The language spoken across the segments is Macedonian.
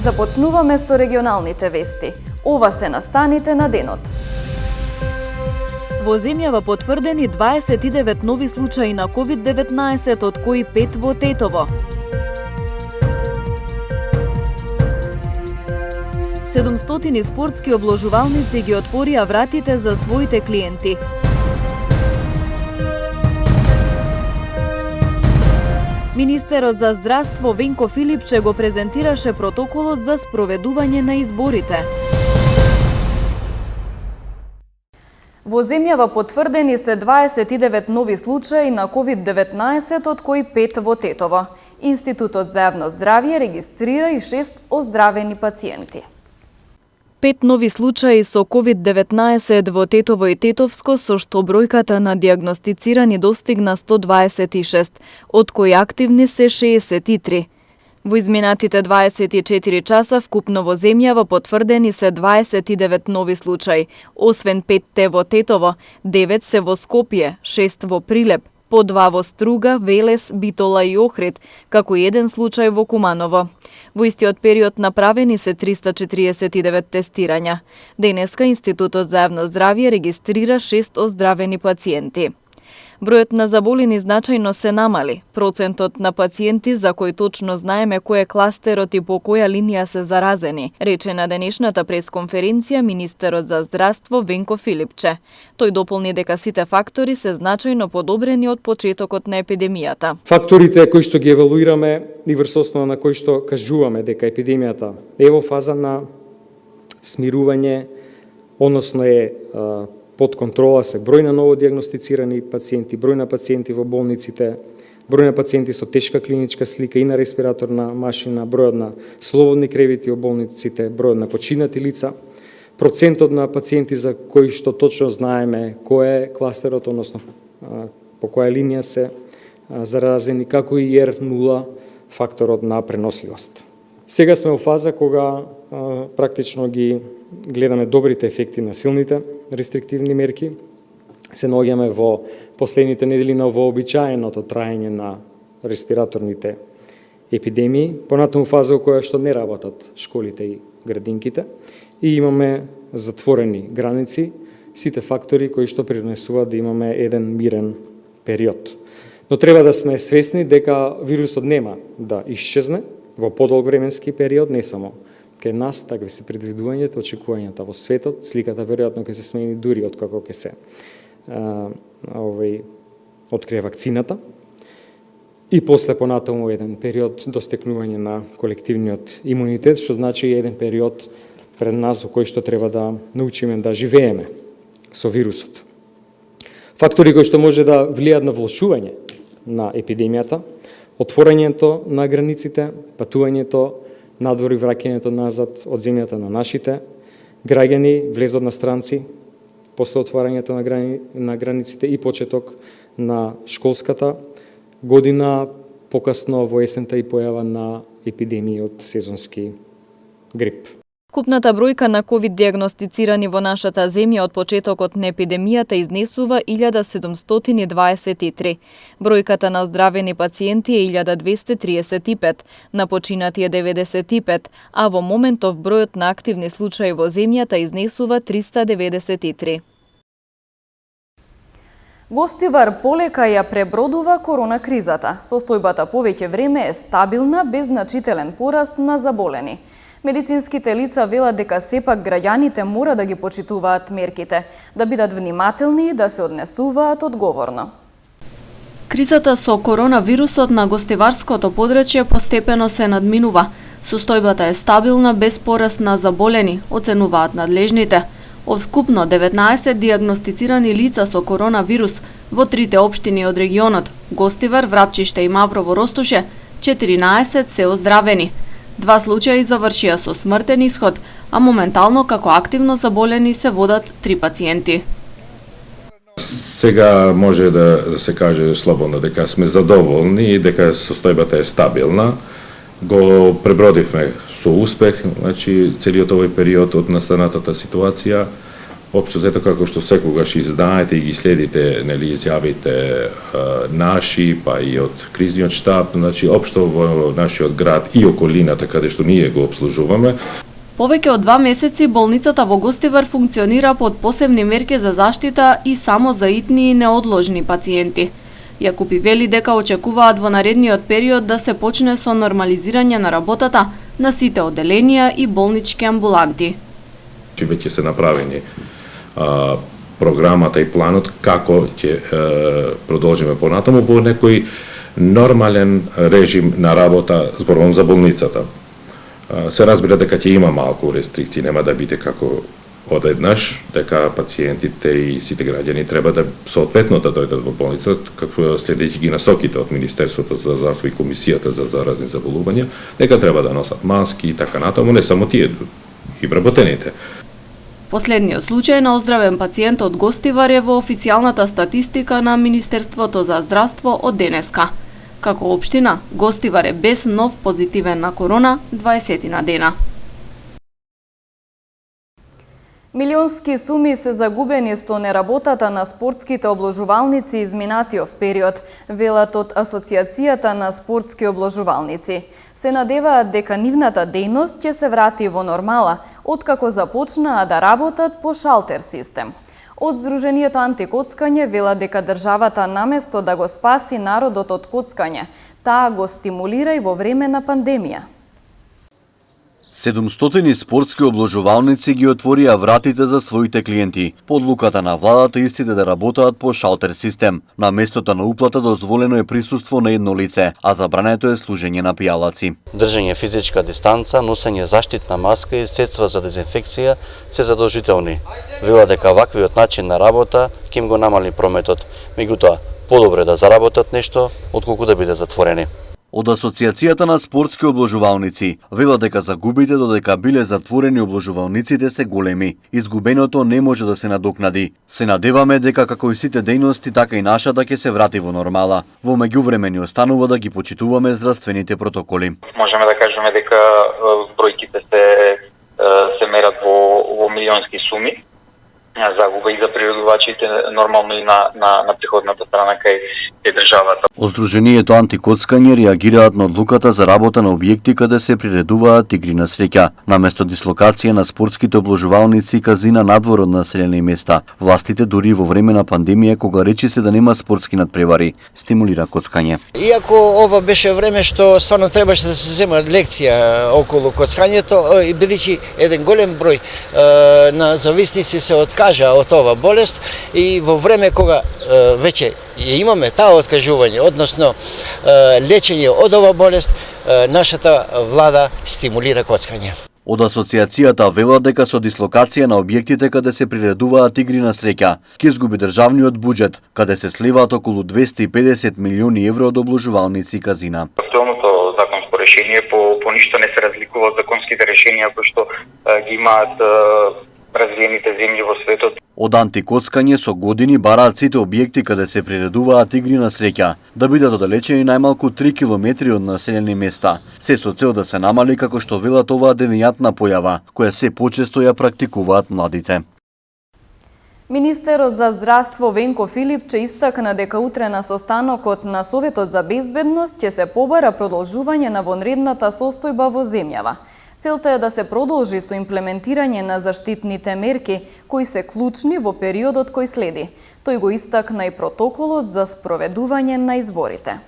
Започнуваме со регионалните вести. Ова се настаните на денот. Во земјава потврдени 29 нови случаи на COVID-19, од кои 5 во Тетово. 700 спортски обложувалници ги отворија вратите за своите клиенти. Министерот за здравство Венко Филипче го презентираше протоколот за спроведување на изборите. Во земјава потврдени се 29 нови случаи на COVID-19, од кои 5 во Тетово. Институтот за јавно здравје регистрира и 6 оздравени пациенти. 5 нови случаи со COVID-19 во Тетово и Тетовско, со што бројката на диагностицирани достигна 126, од кои активни се 63. Во изминатите 24 часа вкупно во земјава потврдени се 29 нови случаи, освен 5 во Тетово, 9 се во Скопје, 6 во Прилеп, по 2 во Струга, Велес, Битола и Охрид, како и 1 случај во Куманово. Во истиот период направени се 349 тестирања. Денеска Институтот за јавно здравје регистрира 6 оздравени пациенти. Бројот на заболени значајно се намали. Процентот на пациенти за кои точно знаеме кој е кластерот и по која линија се заразени, рече на денешната пресконференција министерот за здравство Венко Филипче. Тој дополни дека сите фактори се значајно подобрени од почетокот на епидемијата. Факторите кои што ги евалуираме и врз основа на кои што кажуваме дека епидемијата е во фаза на смирување, односно е под контрола се број на ново диагностицирани пациенти, број на пациенти во болниците, број на пациенти со тешка клиничка слика и на респираторна машина, бројот на слободни кревети во болниците, бројот на починати лица, процентот на пациенти за кои што точно знаеме кој е кластерот, односно по која линија се заразени, како и R0 факторот на преносливост. Сега сме во фаза кога практично ги гледаме добрите ефекти на силните рестриктивни мерки. Се наоѓаме во последните недели на вообичаеното траење на респираторните епидемии, понатаму фаза во која што не работат школите и градинките и имаме затворени граници, сите фактори кои што принесуваат да имаме еден мирен период. Но треба да сме свесни дека вирусот нема да исчезне во подолг временски период, не само кај нас, така се предвидувањето, очекувањата во светот, сликата веројатно ќе се смени дури од како ќе се открие вакцината и после понатаму еден период до стекнување на колективниот имунитет, што значи еден период пред нас во кој што треба да научиме да живееме со вирусот. Фактори кои што може да влијаат на влошување на епидемијата, отворањето на границите, патувањето надвор и враќањето назад од земјата на нашите граѓани, влезот на странци, после отварањето на границите и почеток на школската година, покасно во есента и појава на епидемија од сезонски грип. Купната бројка на ковид диагностицирани во нашата земја од почетокот на епидемијата изнесува 1723. Бројката на оздравени пациенти е 1235, на починати е 95, а во моментов бројот на активни случаи во земјата изнесува 393. Гостивар полека ја пребродува корона кризата. Состојбата повеќе време е стабилна без значителен пораст на заболени. Медицинските лица велат дека сепак граѓаните мора да ги почитуваат мерките, да бидат внимателни и да се однесуваат одговорно. Кризата со коронавирусот на гостиварското подречје постепено се надминува. Состојбата е стабилна без пораст на заболени, оценуваат надлежните. Од вкупно 19 диагностицирани лица со коронавирус во трите општини од регионот, Гостивар, Врапчиште и Маврово Ростуше, 14 се оздравени. 2 случаи завршија со смртен исход, а моментално како активно заболени се водат 3 пациенти. Сега може да се каже слободно дека сме задоволни и дека состојбата е стабилна. Го пребродивме со успех, значи целиот овој период од настанатата ситуација. Општо зето како што секогаш и знаете и ги следите, нели, изјавите наши, па и од кризниот штаб, значи општо во нашиот град и околината каде што ние го обслужуваме. Повеќе од 2 месеци болницата во Гостивар функционира под посебни мерки за заштита и само за итни и неодложни пациенти. Јакупи вели дека очекуваат во наредниот период да се почне со нормализирање на работата на сите одделенија и болнички амбуланти. Веќе се направени програмата и планот како ќе продолжиме понатаму во некој нормален режим на работа, зборувам за болницата. Се разбира дека ќе има малку рестрикции, нема да биде како одеднаш, дека пациентите и сите граѓани треба да соодветно да дојдат во болницата, како следејќи ги насоките од Министерството за здравство и Комисијата за заразни заболувања, дека треба да носат маски и така натаму, не само тие, и вработените. Последниот случај на оздравен пациент од Гостивар е во официјалната статистика на Министерството за здравство од денеска. Како општина, Гостивар е без нов позитивен на корона 20 на дена. Милионски суми се загубени со неработата на спортските обложувалници изминатиот период, велат од Асоциацијата на спортски обложувалници. Се надеваат дека нивната дејност ќе се врати во нормала, откако започнаа да работат по шалтер систем. Од Сдруженијето антикоцкање велат дека државата наместо да го спаси народот од коцкање, таа го стимулира и во време на пандемија. 700 спортски обложувалници ги отворија вратите за своите клиенти. По одлуката на владата истите да работат по шалтер систем. На местото на уплата дозволено е присуство на едно лице, а забрането е служење на пијалаци. Држање физичка дистанца, носење заштитна маска и средства за дезинфекција се задолжителни. Вела дека ваквиот начин на работа ќе им го намали прометот. Меѓутоа, подобро да заработат нешто отколку да бидат затворени. Од Асоциацијата на спортски обложувалници вела дека загубите додека биле затворени обложувалниците се големи. Изгубеното не може да се надокнади. Се надеваме дека како и сите дејности, така и нашата ќе се врати во нормала. Во меѓувреме ни останува да ги почитуваме здравствените протоколи. Можеме да кажеме дека бројките се мерат во милионски суми. Загуба и за приредувачите, нормално и на приходната страна кај државата. Од Сдруженијето антикоцкање реагираат на одлуката за работа на објекти каде се приредуваат игри на среќа, наместо дислокација на спортските обложувалници и казина надвор од населени места. Властите дури во време на пандемија, кога речи се да нема спортски надпревари, стимулира коцкање. Иако ова беше време што стварно требаше да се зема лекција околу коцкањето, бидејќи еден голем број на зависници се откажа од ова болест и во време кога веќе имаме таа откажување, односно лечење од ова болест, нашата влада стимулира коцкање. Од Асоциацијата велат дека со дислокација на објектите каде се приредуваат игри на среќа, ќе изгуби државниот буџет, каде се сливаат околу 250 милиони евро од обложувалници и казина. Актуелното законско решение по ништо не се разликува од законските решенија кои што ги имаат развиените земји во светот. Од антикоцкање со години бараат сите објекти каде се приредуваат игри на среќа да бидат оддалечени најмалку 3 километри од населени места, се со цел да се намали како што велат оваа девијатна појава, која се почесто ја практикуваат младите. Министерот за здравство Венко Филипче истакна дека утре на состанокот на Советот за безбедност ќе се побара продолжување на вонредната состојба во земјава. Целта е да се продолжи со имплементирање на заштитните мерки, кои се клучни во периодот кој следи. Тој го истакна и протоколот за спроведување на изборите.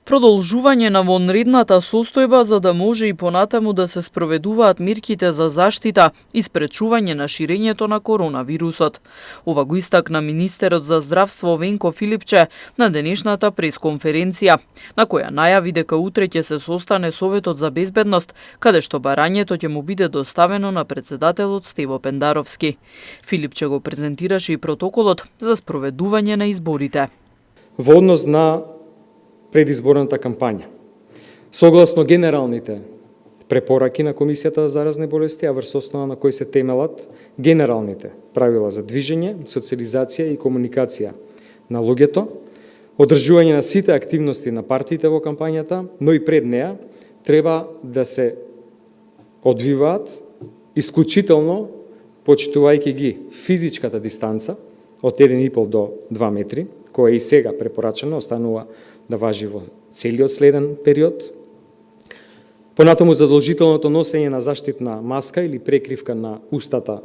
Продолжување на вонредната состојба за да може и понатаму да се спроведуваат мерките за заштита и спречување на ширењето на коронавирусот. Ова го истакна министерот за здравство Венко Филипче на денешната пресконференција, на која најави дека утре ќе се состане Советот за безбедност, каде што барањето ќе му биде доставено на председателот Стево Пендаровски. Филипче го презентираше и протоколот за спроведување на изборите. Во однос на предизборната кампања. Согласно генералните препораки на Комисијата за заразни болести, а врз основа на кои се темелат генералните правила за движење, социализација и комуникација на луѓето, одржување на сите активности на партиите во кампањата, но и пред неа треба да се одвиваат исклучително почитувајќи ги физичката дистанца од 1,5 до 2 метри, која и сега препорачана, останува да важи во целиот следен период. Понатаму задолжителното носење на заштитна маска или прекривка на устата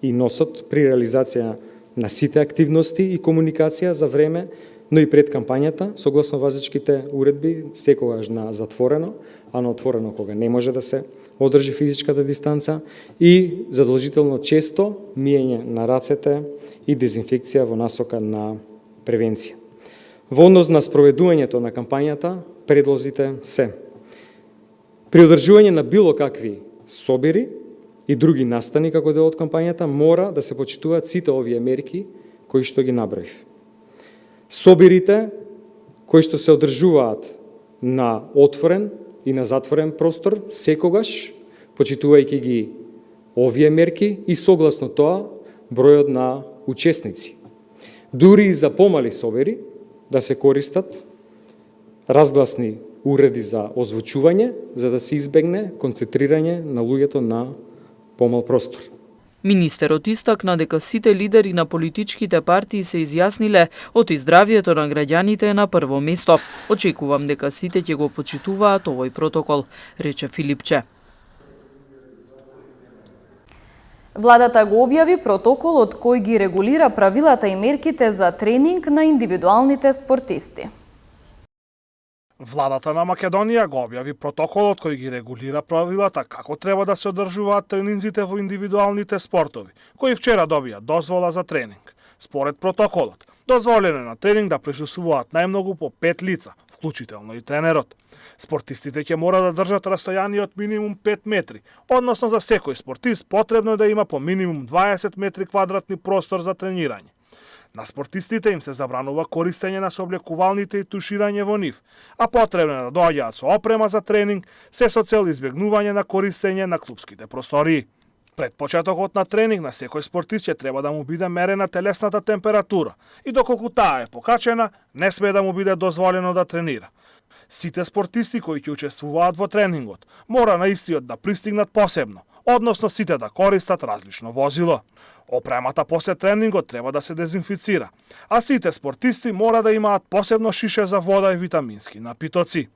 и носот при реализација на сите активности и комуникација за време, но и пред кампањата, согласно важечките уредби, секогаш на затворено, а на отворено кога не може да се одржи физичката дистанца, и задолжително често миење на рацете и дезинфекција во насока на превенција. Во однос на спроведувањето на кампањата, предлозите се: при одржување на било какви собири и други настани како дел од кампањата, мора да се почитуваат сите овие мерки кои што ги наброив. Собирите кои што се одржуваат на отворен и на затворен простор, секогаш почитувајќи ги овие мерки и согласно тоа бројот на учесници. Дури и за помали собири да се користат разгласни уреди за озвучување, за да се избегне концентрирање на луѓето на помал простор. Министерот истакна дека сите лидери на политичките партии се изјасниле оти здравието на граѓаните е на прво место. Очекувам дека сите ќе го почитуваат овој протокол, рече Филипче. Владата го објави протоколот кој ги регулира правилата и мерките за тренинг на индивидуалните спортисти. Владата на Македонија го објави протоколот кој ги регулира правилата како треба да се одржуваат тренинзите во индивидуалните спортови, кои вчера добија дозвола за тренинг. Според протоколот, дозволено е на тренинг да присуствуваат најмногу по 5 лица, вклучително и тренерот. Спортистите ќе мора да држат растојание од минимум 5 метри, односно за секој спортист потребно е да има по минимум 20 метри квадратни простор за тренирање. На спортистите им се забранува користење на сооблекувалните и туширање во нив, а потребно е да доаѓаат со опрема за тренинг, се со цел избегнување на користење на клупските простории. Пред почетокот на тренинг на секој спортист ќе треба да му биде мерена телесната температура и доколку таа е покачена, не смее да му биде дозволено да тренира. Сите спортисти кои ќе учествуваат во тренингот мора на истиот да пристигнат посебно, односно сите да користат различно возило. Опремата после тренингот треба да се дезинфицира, а сите спортисти мора да имаат посебно шише за вода и витамински напитоци.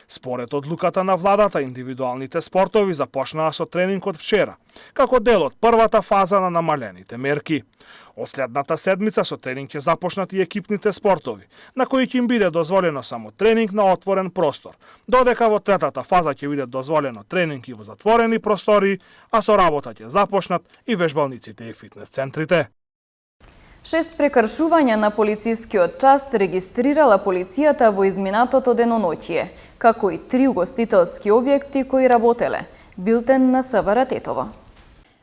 Според одлуката на владата, индивидуалните спортови започнаа со тренинг од вчера, како дел од првата фаза на намалените мерки. Од следната седмица со тренинг ќе започнат и екипните спортови, на кои ќе им биде дозволено само тренинг на отворен простор, додека во третата фаза ќе биде дозволено тренинг и во затворени простории, а со работа ќе започнат и вежбалниците и фитнес центрите. 6 прекршувања на полицискиот част регистрирала полицијата во изминатото деноноќие, како и 3 угостителски објекти кои работеле. Билтен на СВР Тетово.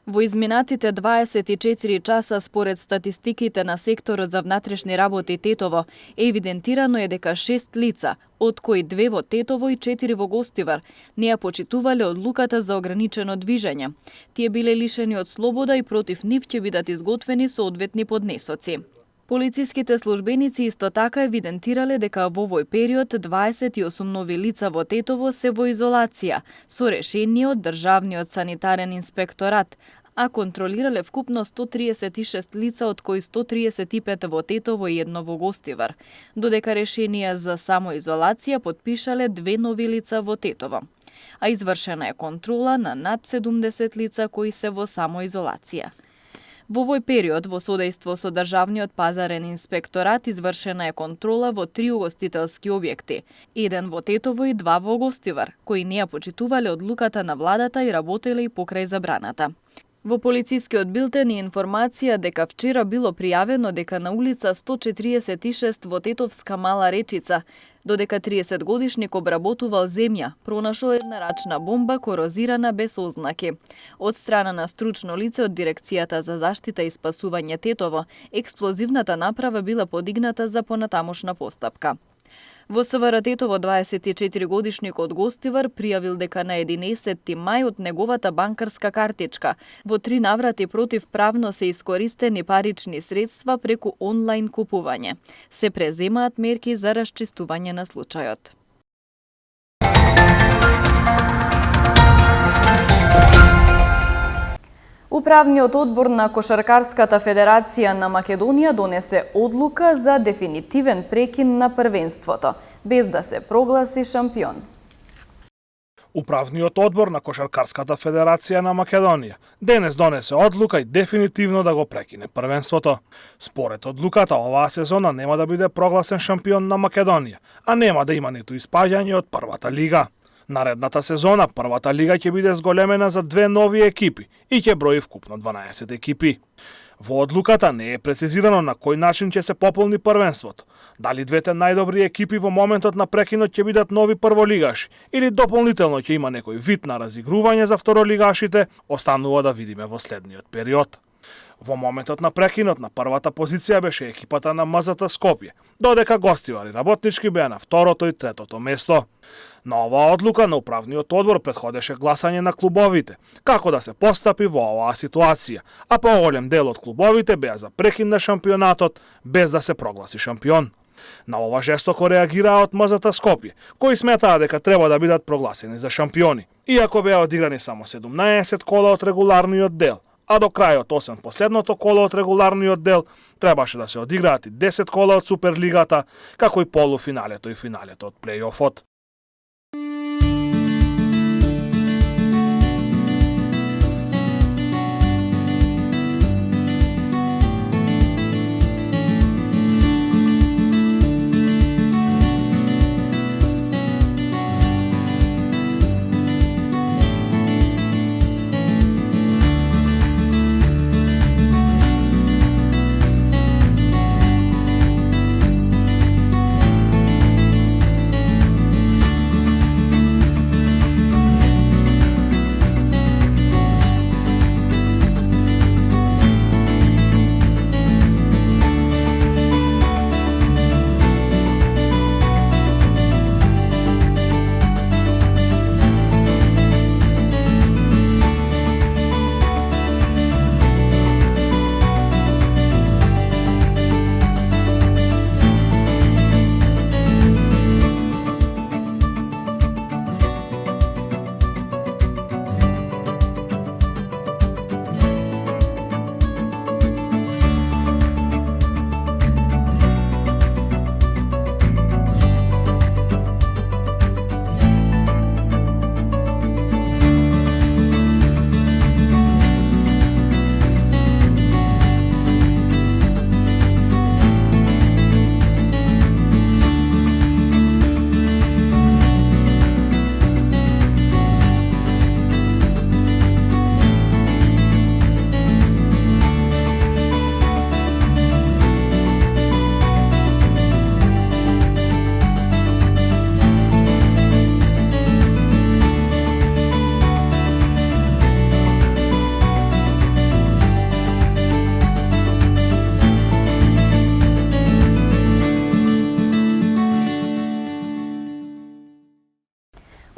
Во изминатите 24 часа според статистиките на секторот за внатрешни работи Тетово, евидентирано е дека 6 лица, од кои 2 во Тетово и 4 во Гостивар, не ја почитувале одлуката за ограничено движење. Тие биле лишени од слобода и против нив ќе бидат изготвени соодветни поднесоци. Полициските службеници исто така евидентирале дека во овој период 28 нови лица во Тетово се во изолација, со решение од Државниот санитарен инспекторат, а контролирале вкупно 136 лица, од кои 135 во Тетово и 1 во Гостивар, додека решенија за самоизолација подпишале 2 нови лица во Тетово. А извршена е контрола на над 70 лица кои се во самоизолација. Во овој период, во содејство со Државниот пазарен инспекторат, извршена е контрола во 3 угостителски објекти, 1 во Тетово и 2 во Гостивар, кои не ја почитувале одлуката на владата и работеле и покрај забраната. Во полицискиот билтен и информација дека вчера било пријавено дека на улица 146 во Тетовска Мала Речица, додека 30-годишник обработувал земја, пронашол една рачна бомба корозирана без ознаки. Од страна на стручно лице од Дирекцијата за заштита и спасување Тетово, експлозивната направа била подигната за понатамошна постапка. Во СВР Тетово 24-годишник од Гостивар пријавил дека на 11 мај од неговата банкарска картичка во 3 наврати противправно се искористени парични средства преку онлайн купување. Се преземаат мерки за расчистување на случајот. Управниот одбор на Кошаркарската федерација на Македонија донесе одлука за дефинитивен прекин на првенството, без да се прогласи шампион. Управниот одбор на Кошаркарската федерација на Македонија денес донесе одлука и дефинитивно да го прекине првенството. Според одлуката, оваа сезона нема да биде прогласен шампион на Македонија, а нема да има ниту испаѓање од првата лига. Наредната сезона првата лига ќе биде зголемена за 2 нови екипи и ќе брои вкупно 12 екипи. Во одлуката не е прецизирано на кој начин ќе се пополни првенството. Дали двете најдобри екипи во моментот на прекинот ќе бидат нови прволигаши или дополнително ќе има некој вид на разигрување за второлигашите, останува да видиме во следниот период. Во моментот на прекинот на првата позиција беше екипата на МЗТ Скопје, додека гостивари работнички беа на второто и третото место. На оваа одлука на управниот одбор претходеше гласање на клубовите, како да се постапи во оваа ситуација, а поголем дел од клубовите беа за прекин на шампионатот без да се прогласи шампион. На ова жестоко реагираа од МЗТ Скопје, кои сметаа дека треба да бидат прогласени за шампиони, иако беа одиграни само 17 кола од регуларниот дел, а до крајот, освен последното коло од регуларниот дел, требаше да се одиграат и 10 кола од Суперлигата, како и полуфиналето и финалето од плејофот.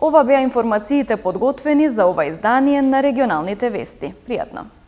Ова беа информациите подготвени за ова издание на регионалните вести. Пријатно!